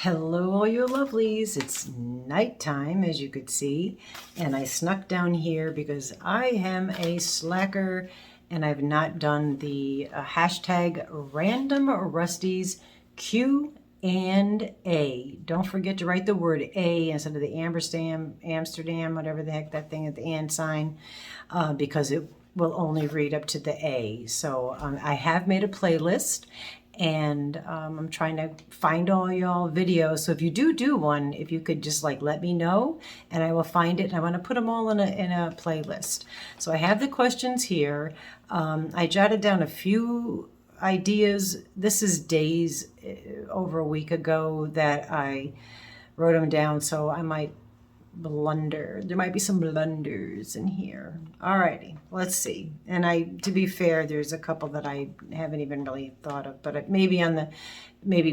Hello, all you lovelies. It's nighttime, as you could see, and I snuck down here because I am a slacker and I've not done the hashtag random Rusties Q and A. Don't forget to write the word A instead of the Amsterdam, whatever the heck that thing at the and sign, because it will only read up to the A. So I have made a playlist, and I'm trying to find all y'all videos. So if you do one, if you could just like let me know, and I will find it. And I want to put them all in a playlist. So I have the questions here. I jotted down a few ideas. This is days over a week ago that I wrote them down. So I might blunder. There might be some blunders in here. Alrighty, let's see. And to be fair, there's a couple that I haven't even really thought of, but maybe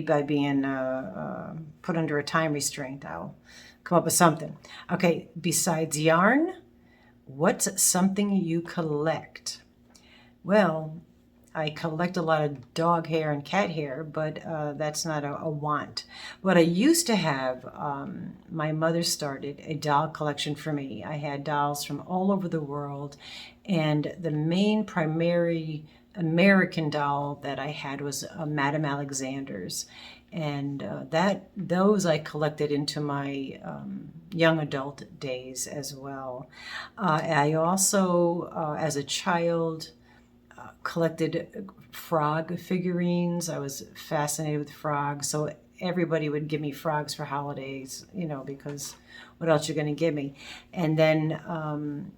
by being put under a time restraint, I'll come up with something. Okay, besides yarn, what's something you collect? Well, I collect a lot of dog hair and cat hair, but that's not a want. What I used to have, my mother started a doll collection for me. I had dolls from all over the world, and the main primary American doll that I had was Madame Alexander's. And those I collected into my young adult days as well. I also, as a child, collected frog figurines. I was fascinated with frogs, so everybody would give me frogs for holidays, because what else you're going to give me? And then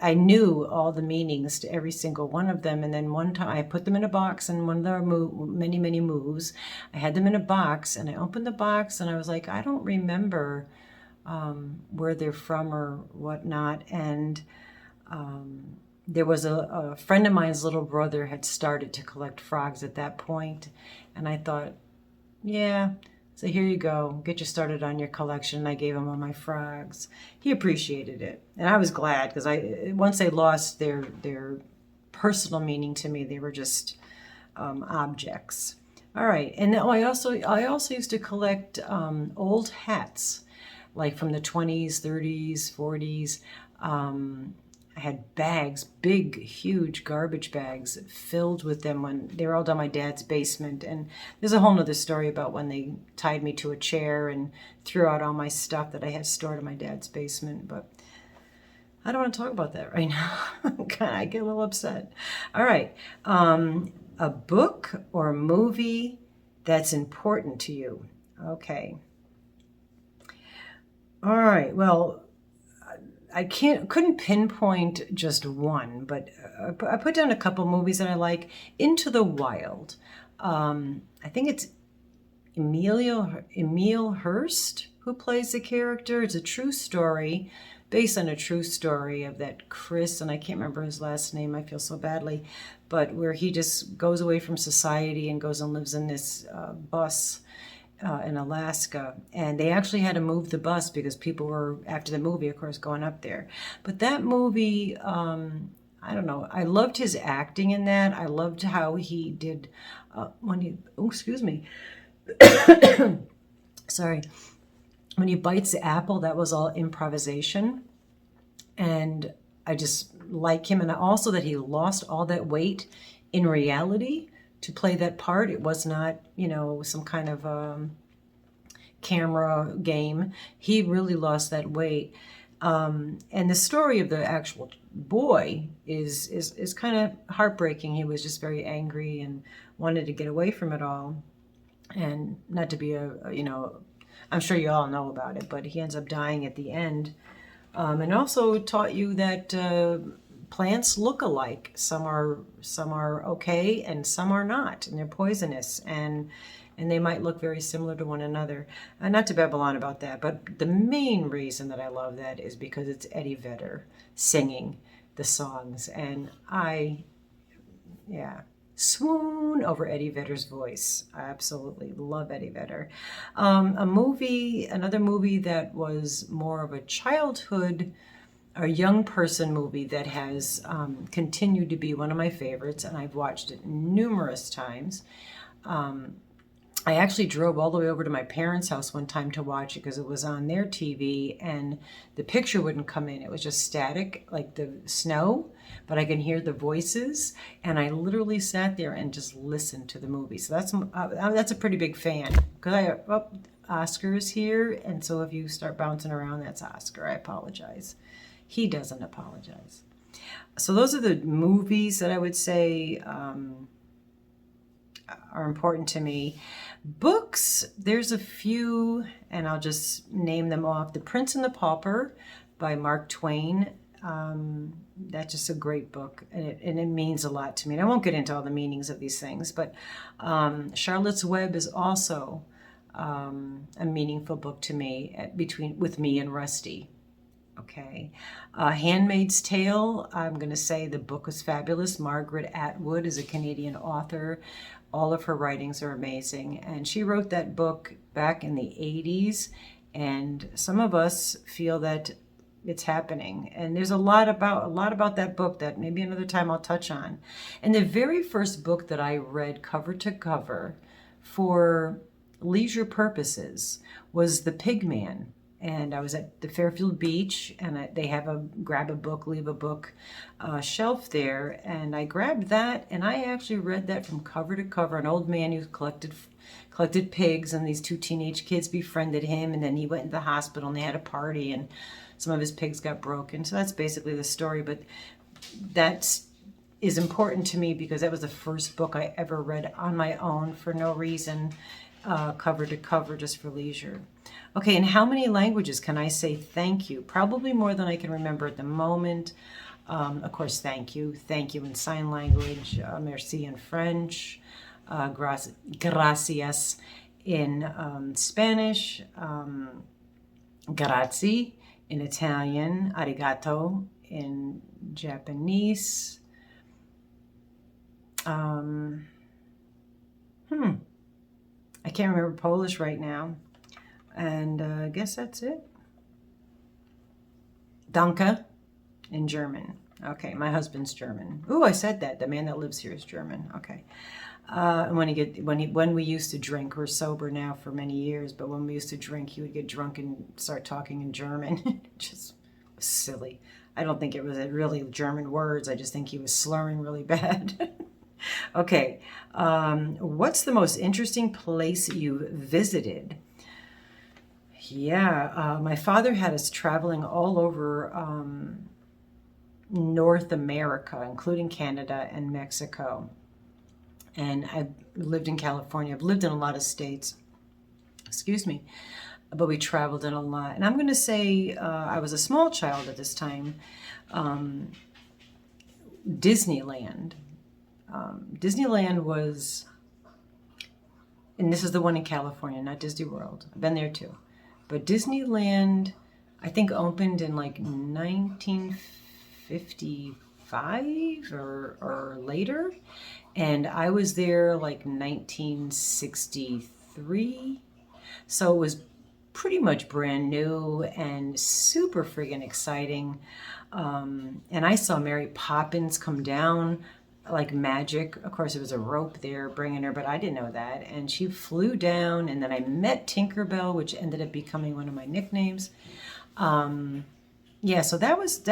I knew all the meanings to every single one of them. And then one time I put them in a box, and one of their many moves, I had them in a box, and I opened the box and I was like, I don't remember where they're from or whatnot. And there was a friend of mine's little brother had started to collect frogs at that point, and I thought, yeah, so here you go, get you started on your collection. I gave him all my frogs. He appreciated it, and I was glad, because once they lost their personal meaning to me, they were just objects. All right, and I also used to collect old hats, like from the 20s, 30s, 40s. I had bags, big, huge garbage bags filled with them when they were all down my dad's basement. And there's a whole nother story about when they tied me to a chair and threw out all my stuff that I had stored in my dad's basement. But I don't want to talk about that right now. I get a little upset. All right. A book or movie that's important to you. Okay. All right. Well, I couldn't pinpoint just one, but I put down a couple movies that I like. Into the Wild. I think it's Emil Hurst who plays the character. It's a true story, based on a true story of that Chris, and I can't remember his last name. I feel so badly, but where he just goes away from society and goes and lives in this bus in Alaska, and they actually had to move the bus because people were, after the movie, of course, going up there. But that movie, I don't know, I loved his acting in that. I loved how he did excuse me, sorry, when he bites the apple, that was all improvisation, and I just like him. And also that he lost all that weight in reality to play that part. It was not, some kind of camera game. He really lost that weight. And the story of the actual boy is kind of heartbreaking. He was just very angry and wanted to get away from it all. And not to be I'm sure you all know about it, but he ends up dying at the end. And also taught you that plants look alike. Some are okay, and some are not, and they're poisonous, and they might look very similar to one another. Not to babble on about that, but the main reason that I love that is because it's Eddie Vedder singing the songs, and I swoon over Eddie Vedder's voice. I absolutely love Eddie Vedder. Another movie that was more of a childhood or young person movie that has continued to be one of my favorites, and I've watched it numerous times, I actually drove all the way over to my parents' house one time to watch it because it was on their TV and the picture wouldn't come in. It was just static, like the snow, but I can hear the voices. And I literally sat there and just listened to the movie. So that's a prety big fan. Because Oscar's here. And so if you start bouncing around, that's Oscar. I apologize. He doesn't apologize. So those are the movies that I would say are important to me. Books, there's a few, and I'll just name them off. The Prince and the Pauper by Mark Twain. That's just a great book, and it means a lot to me. And I won't get into all the meanings of these things, but Charlotte's Web is also a meaningful book to me with me and Rusty. Okay. Handmaid's Tale, I'm going to say the book was fabulous. Margaret Atwood is a Canadian author. All of her writings are amazing. And she wrote that book back in the 80s. And some of us feel that it's happening. And there's a lot about that book that maybe another time I'll touch on. And the very first book that I read cover to cover for leisure purposes was The Pigman. And I was at the Fairfield Beach, and they have a grab a book, leave a book shelf there. And I grabbed that, and I actually read that from cover to cover. An old man who collected pigs, and these two teenage kids befriended him. And then he went into the hospital, and they had a party, and some of his pigs got broken. So that's basically the story. But that is important to me because that was the first book I ever read on my own for no reason, cover to cover, just for leisure. Okay, and how many languages can I say thank you? Probably more than I can remember at the moment. Of course, thank you. Thank you in sign language, merci in French, gracias in Spanish, grazie in Italian, arigato in Japanese. I can't remember Polish right now. And I guess that's it. Danke in German. Okay, my husband's German. Ooh, I said that. The man that lives here is German. Okay. And when we used to drink, we're sober now for many years, but when we used to drink, he would get drunk and start talking in German. Just silly. I don't think it was really German words. I just think he was slurring really bad. Okay. What's the most interesting place you visited? Yeah, my father had us traveling all over North America, including Canada and Mexico. And I've lived in California. I've lived in a lot of states, excuse me, but we traveled in a lot. And I'm going to say I was a small child at this time. Disneyland. Disneyland was, and this is the one in California, not Disney World. I've been there too. But Disneyland, I think, opened in like 1955 or later. And I was there like 1963. So it was pretty much brand new and super friggin' exciting. And I saw Mary Poppins come down like magic. Of course, it was a rope there bringing her, but I didn't know that. And she flew down, and then I met Tinkerbell, which ended up becoming one of my nicknames. Yeah, so that was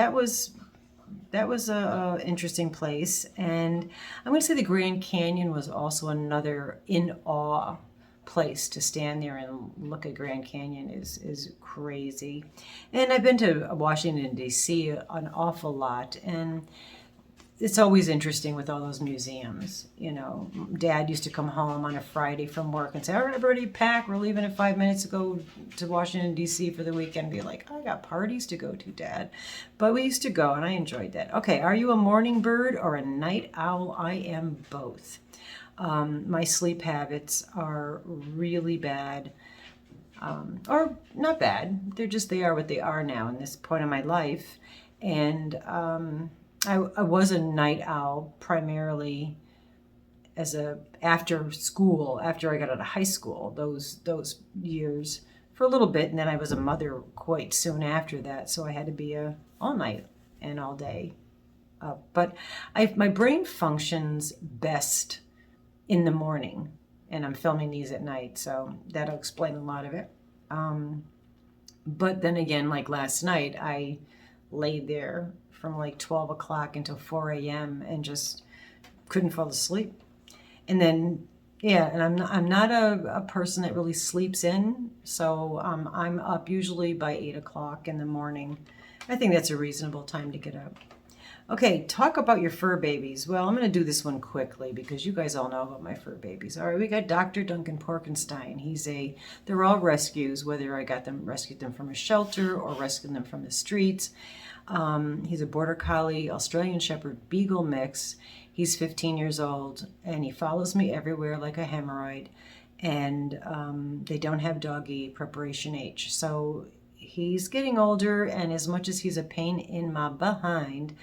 a interesting place. And I'm going to say the Grand Canyon was also another in awe place to stand there and look at Grand Canyon is crazy. And I've been to Washington, D.C. an awful lot, and it's always interesting with all those museums. You know, Dad used to come home on a Friday from work and say, all right, everybody pack. We're leaving in 5 minutes to go to Washington, D.C. for the weekend. Be like, I got parties to go to, Dad. But we used to go, and I enjoyed that. Okay, are you a morning bird or a night owl? I am both. My sleep habits are really bad. Or not bad. They are what they are now in this point of my life. And I was a night owl primarily after school, after I got out of high school, those years for a little bit, and then I was a mother quite soon after that, so I had to be all night and all day. But my brain functions best in the morning. and I'm filming these at night, so that'll explain a lot of it. But then again, like last night, I laid there from like 12 o'clock until 4 a.m. and just couldn't fall asleep. And then, yeah, and I'm not a person that really sleeps in, so I'm up usually by 8 o'clock in the morning. I think that's a reasonable time to get up. Okay, talk about your fur babies. Well, I'm going to do this one quickly because you guys all know about my fur babies. All right, we got Dr. Duncan Porkenstein. They're all rescues, whether I rescued them from a shelter or rescued them from the streets. He's a Border Collie, Australian Shepherd, Beagle mix. He's 15 years old, and he follows me everywhere like a hemorrhoid. And they don't have doggy preparation H. So he's getting older, and as much as he's a pain in my behind,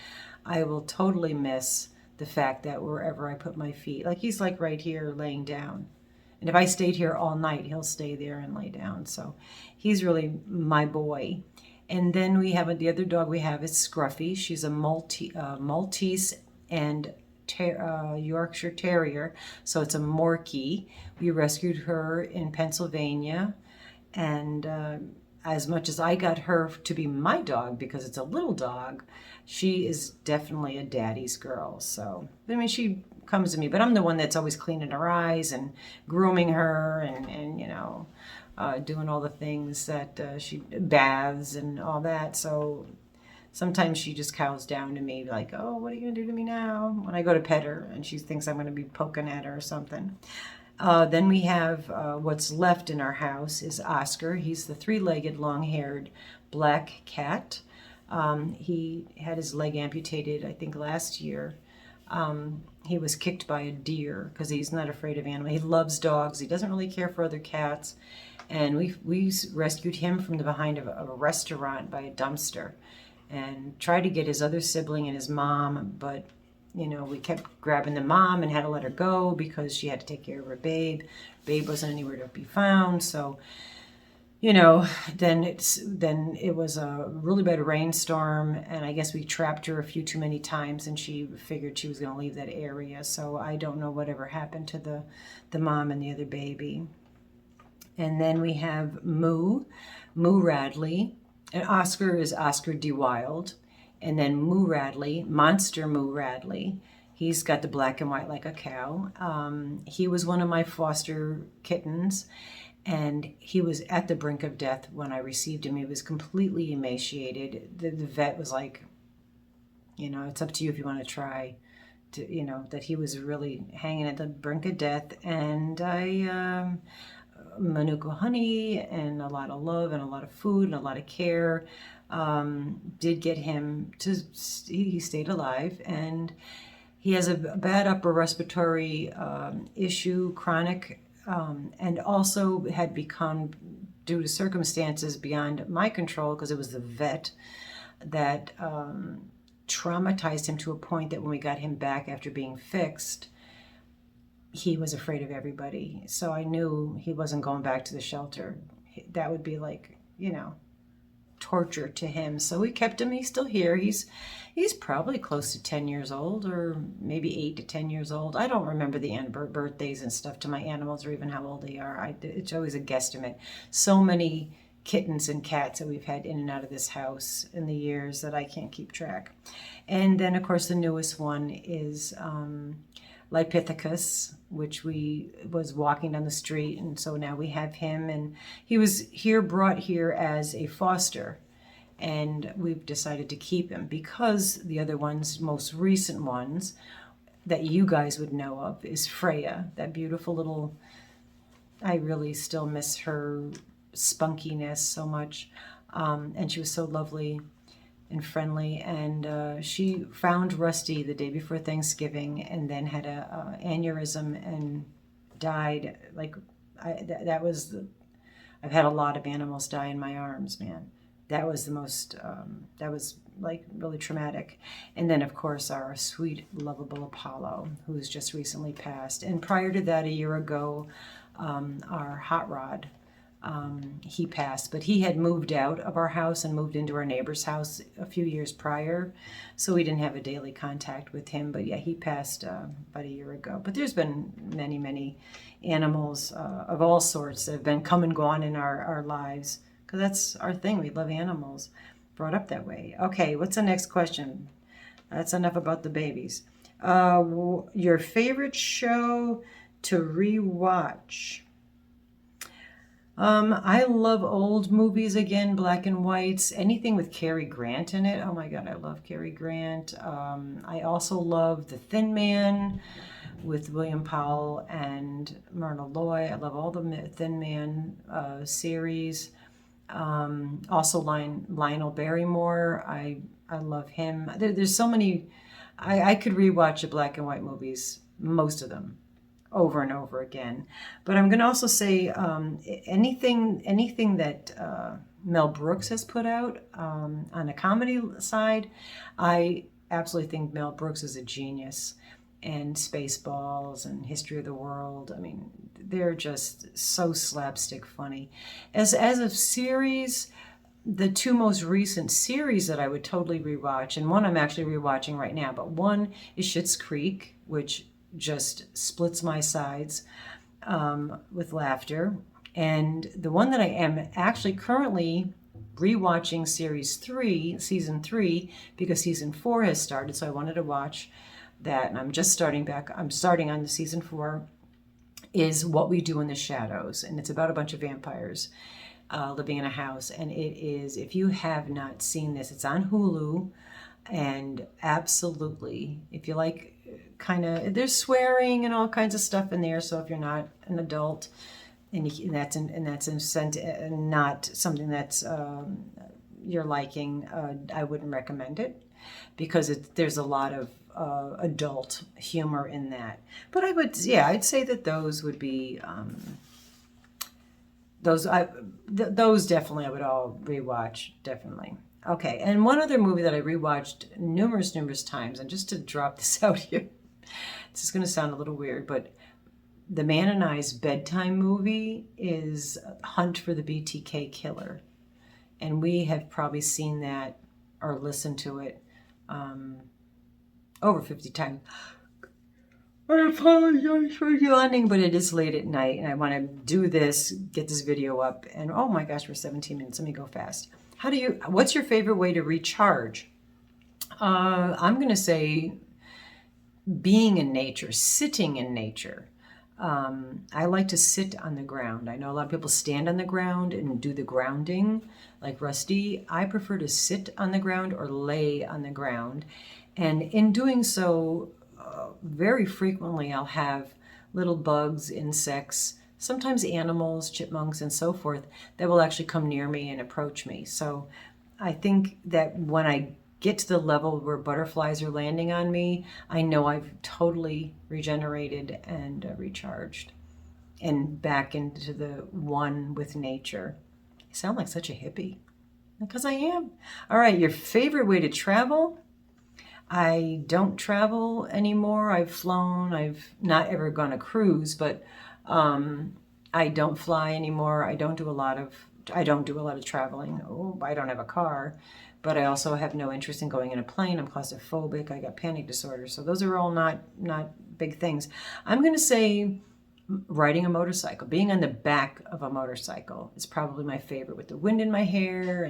I will totally miss the fact that wherever I put my feet, like he's like right here laying down. And if I stayed here all night, he'll stay there and lay down. So he's really my boy. And then we have the other dog we have is Scruffy. She's a Maltese and Yorkshire Terrier. So it's a Morkie. We rescued her in Pennsylvania. And as much as I got her to be my dog because it's a little dog, she is definitely a daddy's girl. So, I mean, she comes to me, but I'm the one that's always cleaning her eyes and grooming her and doing all the things that she baths and all that. So sometimes she just cows down to me like, oh, what are you going to do to me now? When I go to pet her and she thinks I'm going to be poking at her or something. Then we have what's left in our house is Oscar. He's the three-legged, long-haired black cat. He had his leg amputated, I think, last year. He was kicked by a deer because he's not afraid of animals. He loves dogs. He doesn't really care for other cats. And we rescued him from the behind of a restaurant by a dumpster and tried to get his other sibling and his mom, but we kept grabbing the mom and had to let her go because she had to take care of her babe. Babe wasn't anywhere to be found. So, then it was a really bad rainstorm, and I guess we trapped her a few too many times, and she figured she was going to leave that area. So I don't know whatever happened to the mom and the other baby. And then we have Moo Radley, and Oscar is Oscar D. Wild. And then Moo Radley, Monster Moo Radley. He's got the black and white like a cow. He was one of my foster kittens, and he was at the brink of death when I received him. He was completely emaciated. The vet was like, it's up to you if you want to try to, that he was really hanging at the brink of death. And I, Manuka honey and a lot of love and a lot of food and a lot of care. Did get him he stayed alive, and he has a bad upper respiratory issue, chronic, and also had become, due to circumstances beyond my control, because it was the vet that traumatized him to a point that when we got him back after being fixed, he was afraid of everybody. So I knew he wasn't going back to the shelter. That would be like, torture to him. So we kept him. He's still here. He's probably close to 10 years old, or maybe 8 to 10 years old. I don't remember the birthdays and stuff to my animals, or even how old they are. It's always a guesstimate. So many kittens and cats that we've had in and out of this house in the years that I can't keep track. And then, of course, the newest one is Lipithecus, which was walking down the street, and so now we have him, and he was brought here as a foster, and we've decided to keep him because the other ones, most recent ones that you guys would know of, is Freya, that beautiful little, I really still miss her spunkiness so much, and she was so lovely and friendly, and she found Rusty the day before Thanksgiving, and then had a aneurysm and died. I've had a lot of animals die in my arms, man. That was the most, that was like really traumatic. And then, of course, our sweet, lovable Apollo, who's just recently passed. And prior to that, a year ago, our hot rod, He passed, but he had moved out of our house and moved into our neighbor's house a few years prior, so we didn't have a daily contact with him. But yeah, he passed about a year ago. But there's been many, many animals of all sorts that have been come and gone in our lives, because that's our thing. We love animals, brought up that way. Okay, what's the next question? That's enough about the babies. Your favorite show to rewatch? I love old movies again, black and whites, anything with Cary Grant in it. Oh my God, I love Cary Grant. I also love The Thin Man with William Powell and Myrna Loy. I love all the Thin Man series. Also Lionel Barrymore. I love him. There's so many. I could rewatch the black and white movies, most of them, over and over again. But I'm going to also say anything that Mel Brooks has put out on the comedy side, I absolutely think Mel Brooks is a genius. And Spaceballs and History of the World, I mean, they're just so slapstick funny. As a series, the two most recent series that I would totally rewatch, and one I'm actually rewatching right now, but one is Schitt's Creek, which just splits my sides with laughter. And the one that I am actually currently rewatching season 3, because season 4 has started, so I wanted to watch that, and I'm starting on the season 4, is What We Do in the Shadows, and it's about a bunch of vampires living in a house. And it is, if you have not seen this, it's on Hulu, and absolutely, if you like, there's swearing and all kinds of stuff in there, so if you're not an adult and that's not something that's you're liking, I wouldn't recommend it, because there's a lot of adult humor in that. But I'd say that those would be those definitely I would all rewatch, definitely. Okay, and one other movie that I rewatched numerous times, and just to drop this out here, this is going to sound a little weird, but the Man and I's bedtime movie is Hunt for the BTK Killer, and we have probably seen that or listened to it over 50 times. I apologize for yawning, but it is late at night, and I want to get this video up. And oh my gosh, we're 17 minutes. Let me go fast. What's your favorite way to recharge? I'm going to say being in nature, sitting in nature. I like to sit on the ground. I know a lot of people stand on the ground and do the grounding, like Rusty. I prefer to sit on the ground or lay on the ground. And in doing so, very frequently I'll have little bugs, insects, sometimes animals, chipmunks, and so forth, that will actually come near me and approach me. So I think that when I get to the level where butterflies are landing on me, I know I've totally regenerated and recharged and back into the one with nature. I sound like such a hippie, because I am. All right, your favorite way to travel? I don't travel anymore. I've flown. I've not ever gone a cruise, but I don't fly anymore. I don't do a lot of traveling. Oh, I don't have a car, but I also have no interest in going in a plane. I'm claustrophobic. I got panic disorder. So those are all not big things. I'm going to say riding a motorcycle, being on the back of a motorcycle is probably my favorite, with the wind in my hair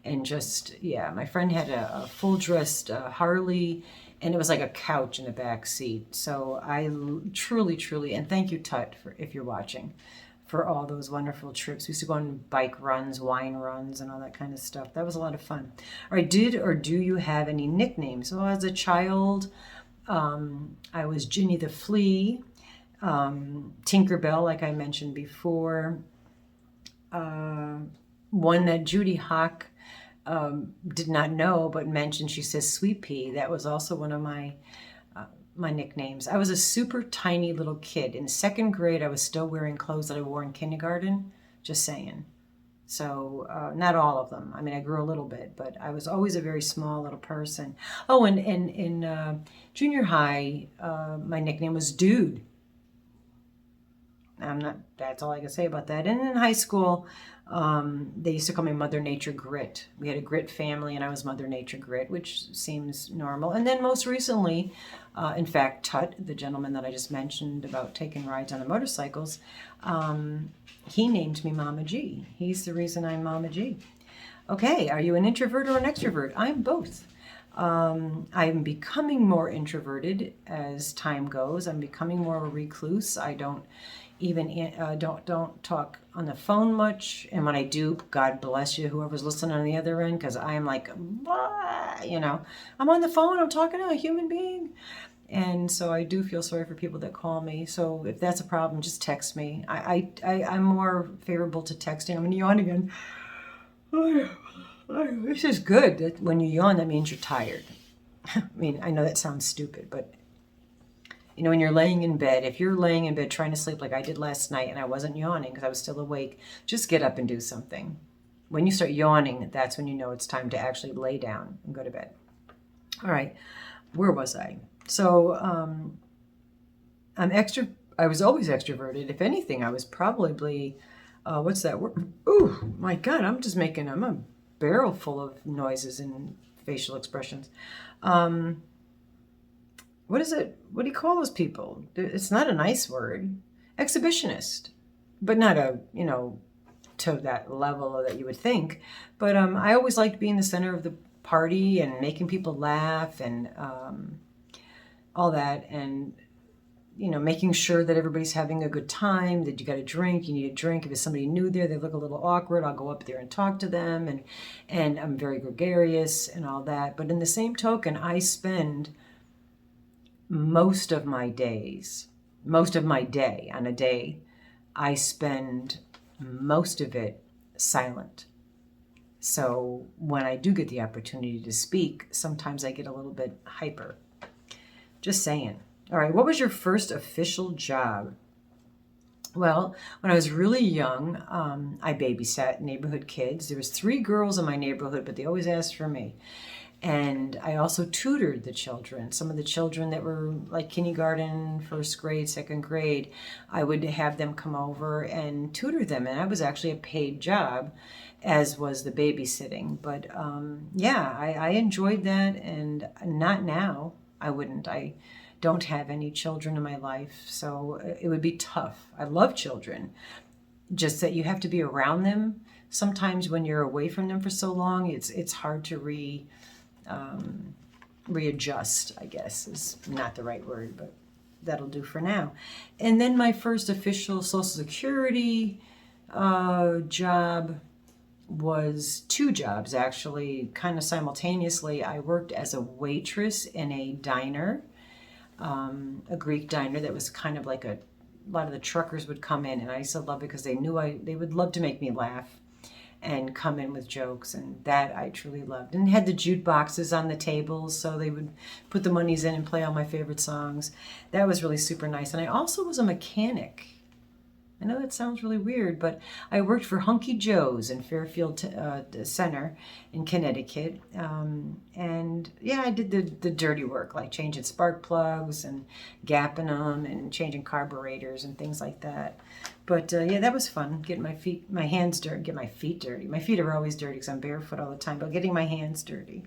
and just, yeah, my friend had a full dressed Harley, and it was like a couch in the back seat. So I truly, and thank you, Tut, if you're watching, for all those wonderful trips. We used to go on bike runs, wine runs, and all that kind of stuff. That was a lot of fun. All right, did or do you have any nicknames? Well, as a child, I was Ginny the Flea, Tinkerbell, like I mentioned before. One that Judy Hawk did not know but mentioned, she says Sweet Pea. That was also one of my nicknames. I was a super tiny little kid. In 2nd grade, I was still wearing clothes that I wore in kindergarten. Just saying. So not all of them. I mean, I grew a little bit, but I was always a very small little person. Oh, and in junior high, my nickname was Dude. That's all I can say about that. And in high school, they used to call me Mother Nature Grit. We had a grit family, and I was Mother Nature Grit, which seems normal. And then most recently, in fact, Tut, the gentleman that I just mentioned about taking rides on the motorcycles, he named me Mama G. He's the reason I'm Mama G. Okay, are you an introvert or an extrovert? I'm both. I'm becoming more introverted as time goes. I'm becoming more of a recluse. I don't even don't talk on the phone much, and when I do, God bless you, whoever's listening on the other end, because I am like, I'm on the phone, I'm talking to a human being, and so I do feel sorry for people that call me. So if that's a problem, just text me. I'm more favorable to texting. I'm gonna yawn again. This is good. When you yawn, that means you're tired. I mean, I know that sounds stupid, but when you're laying in bed, if you're laying in bed trying to sleep like I did last night and I wasn't yawning because I was still awake, just get up and do something. When you start yawning, that's when you know it's time to actually lay down and go to bed. All right, where was I? So I was always extroverted. If anything, I was probably, what's that word? Oh my God, I'm a barrel full of noises and facial expressions. What is it? What do you call those people? It's not a nice word. Exhibitionist, but not to that level that you would think. But I always liked being the center of the party and making people laugh and all that, and making sure that everybody's having a good time, that you got a drink, you need a drink. If it's somebody new there, they look a little awkward, I'll go up there and talk to them, and I'm very gregarious and all that. But in the same token, I spend most of my day on a day, I spend most of it silent. So when I do get the opportunity to speak, sometimes I get a little bit hyper. Just saying. All right, what was your first official job? Well, when I was really young, I babysat neighborhood kids. There was 3 girls in my neighborhood, but they always asked for me. And I also tutored the children. Some of the children that were like kindergarten, first grade, second grade, I would have them come over and tutor them. And that was actually a paid job, as was the babysitting. But I enjoyed that, and not now. I wouldn't. I don't have any children in my life, so it would be tough. I love children, just that you have to be around them. Sometimes when you're away from them for so long, it's hard to readjust, I guess is not the right word, but that'll do for now. And then my first official Social Security job was 2 jobs, actually, kind of simultaneously. I worked as a waitress in a diner, a Greek diner that was kind of like a lot of the truckers would come in, and I used to love it because they knew they would love to make me laugh and come in with jokes, and that I truly loved. And had the jukeboxes on the tables, so they would put the monies in and play all my favorite songs. That was really super nice. And I also was a mechanic. I know that sounds really weird, but I worked for Hunky Joe's in Fairfield Center in Connecticut. And yeah, I did the dirty work, like changing spark plugs and gapping them and changing carburetors and things like that. But that was fun, getting my hands dirty, get my feet dirty. My feet are always dirty because I'm barefoot all the time, but getting my hands dirty.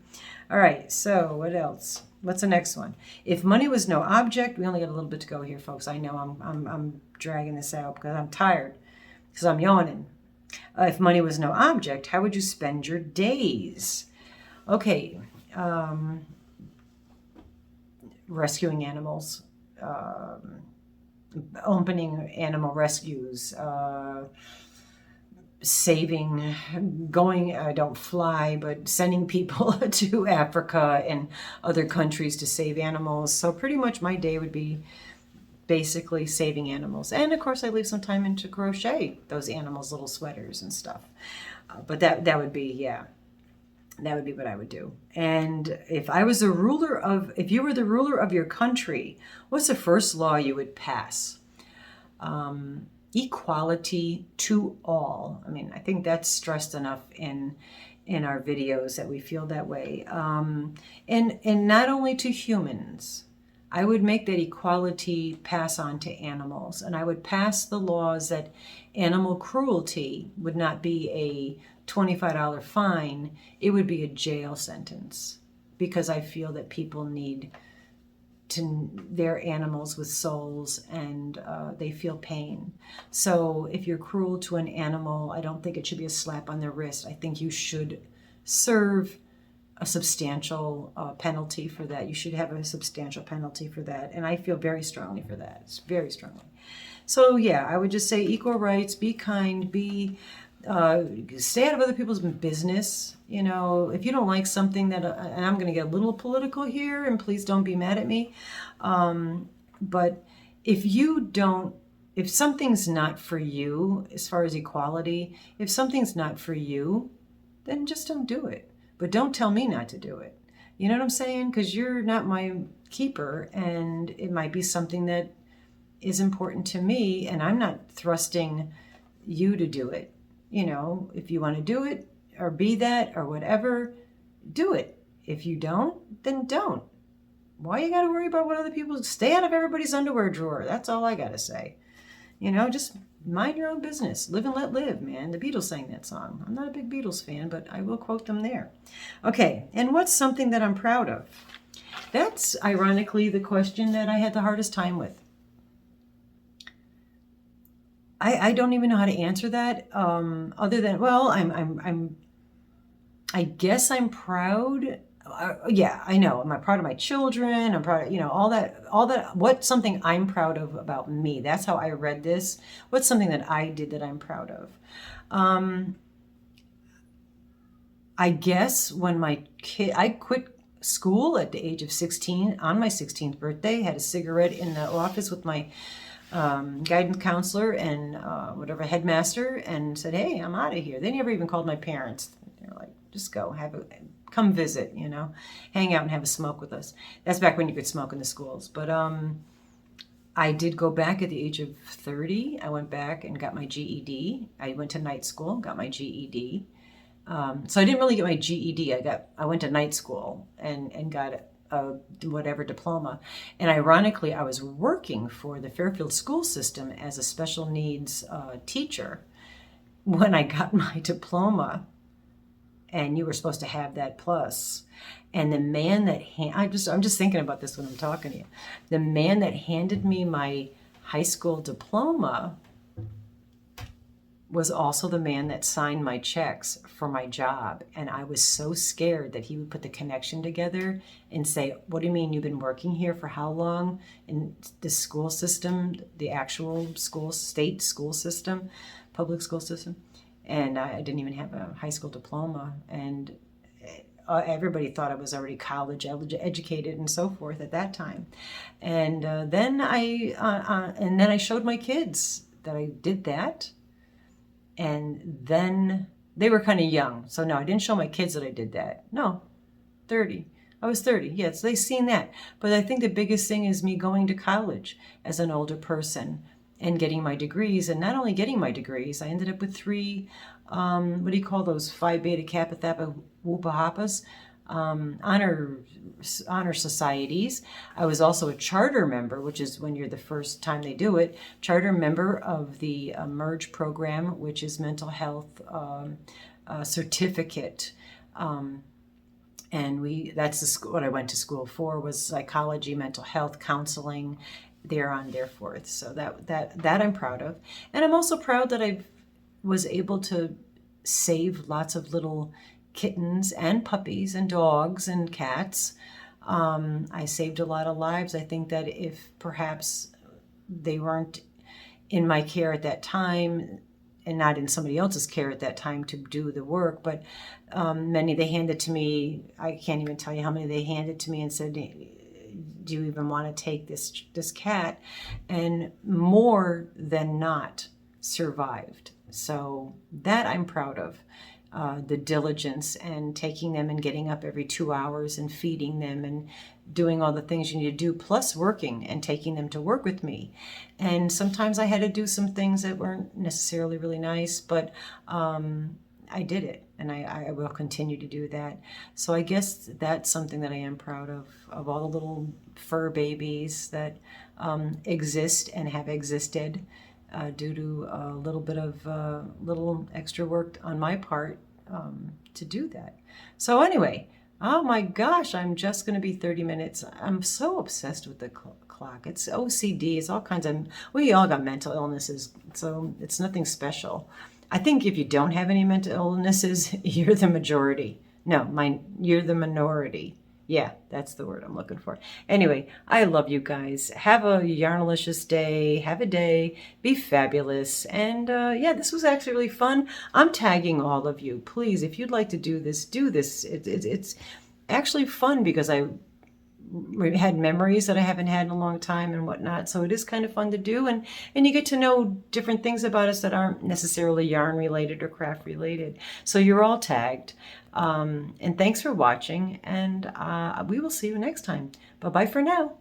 All right, so what else? What's the next one? If money was no object, we only got a little bit to go here, folks. I know I'm dragging this out because I'm tired, because I'm yawning. If money was no object, how would you spend your days? Okay, rescuing animals, opening animal rescues, saving, going, I don't fly, but sending people to Africa and other countries to save animals. So pretty much my day would be basically saving animals. And of course I leave some time in to crochet those animals' little sweaters and stuff. But that would be, that would be what I would do. And if you were the ruler of your country, what's the first law you would pass? Equality to all. I mean, I think that's stressed enough in our videos that we feel that way. And not only to humans, I would make that equality pass on to animals, and I would pass the laws that animal cruelty would not be a $25 fine, it would be a jail sentence, because I feel that people need their animals with souls, and they feel pain. So if you're cruel to an animal, I don't think it should be a slap on the wrist. I think you should serve a substantial penalty for that. You should have a substantial penalty for that. And I feel very strongly for that. It's very strongly. So yeah, I would just say equal rights, be kind, stay out of other people's business. You know, if you don't like something that, and I'm going to get a little political here, and please don't be mad at me. But if something's not for you, as far as equality, if something's not for you, then just don't do it. But don't tell me not to do it. You know what I'm saying? Because you're not my keeper, and it might be something that is important to me, and I'm not thrusting you to do it. You know, if you want to do it or be that or whatever, do it. If you don't, then don't. Why you got to worry about what other people... Stay out of everybody's underwear drawer. That's all I got to say. You know, just mind your own business. Live and let live, man. The Beatles sang that song. I'm not a big Beatles fan, but I will quote them there. Okay, and what's something that I'm proud of? That's ironically the question that I had the hardest time with. I don't even know how to answer that, other than, well, I guess I'm proud. Yeah, I know. Am I proud of my children? I'm proud of, all that. What's something I'm proud of about me? That's how I read this. What's something that I did that I'm proud of? I guess when I quit school at the age of 16, on my 16th birthday, had a cigarette in the office with my guidance counselor and whatever headmaster, and said, "Hey, I'm out of here." They never even called my parents. They're like, "Just go, come visit, hang out and have a smoke with us." That's back when you could smoke in the schools. But I did go back at the age of 30. I went back and got my GED. I went to night school, got my GED. So I didn't really get my GED. I went to night school and got a whatever diploma. And ironically, I was working for the Fairfield school system as a special needs teacher when I got my diploma. And you were supposed to have that plus. And the man that I'm just thinking about this when I'm talking to you. The man that handed me my high school diploma was also the man that signed my checks for my job. And I was so scared that he would put the connection together and say, "What do you mean you've been working here for how long in the school system, the actual state school system, public school system?" And I didn't even have a high school diploma. And everybody thought I was already college educated and so forth at that time. And then I showed my kids that I did that. And then they were kind of young. So no, I didn't show my kids that I did that. No, 30. I was 30. Yes, they've seen that. But I think the biggest thing is me going to college as an older person and getting my degrees. And not only getting my degrees, I ended up with 3, what do you call those, Phi Beta Kappa Theta Whoopa Hoppas, honor societies. I was also a charter member, which is when you're the first time they do it, charter member of the MERGE program, which is mental health certificate. And that's the school, what I went to school for was psychology, mental health, counseling, thereforth. So that I'm proud of. And I'm also proud that I was able to save lots of little kittens and puppies and dogs and cats. I saved a lot of lives. I think that if perhaps they weren't in my care at that time and not in somebody else's care at that time to do the work, but many they handed to me. I can't even tell you how many they handed to me and said, "Do you even want to take this cat?" And more than not survived. So that I'm proud of. The diligence and taking them and getting up every 2 hours and feeding them and doing all the things you need to do, plus working and taking them to work with me. And sometimes I had to do some things that weren't necessarily really nice, but I did it, and I will continue to do that. So I guess that's something that I am proud of all the little fur babies that exist and have existed due to a little bit of little extra work on my part to do that. So anyway, oh my gosh, I'm just going to be 30 minutes. I'm so obsessed with the clock. It's OCD. It's all kinds of, we all got mental illnesses, so it's nothing special. I think if you don't have any mental illnesses, you're the majority. No, you're the minority. Yeah, that's the word I'm looking for. Anyway, I love you guys. Have a yarnalicious day. Have a day. Be fabulous. And yeah, this was actually really fun. I'm tagging all of you. Please, if you'd like to do this, do this. It's actually fun because I had memories that I haven't had in a long time and whatnot. So it is kind of fun to do. And you get to know different things about us that aren't necessarily yarn related or craft related. So you're all tagged. And thanks for watching. And we will see you next time. Bye-bye for now.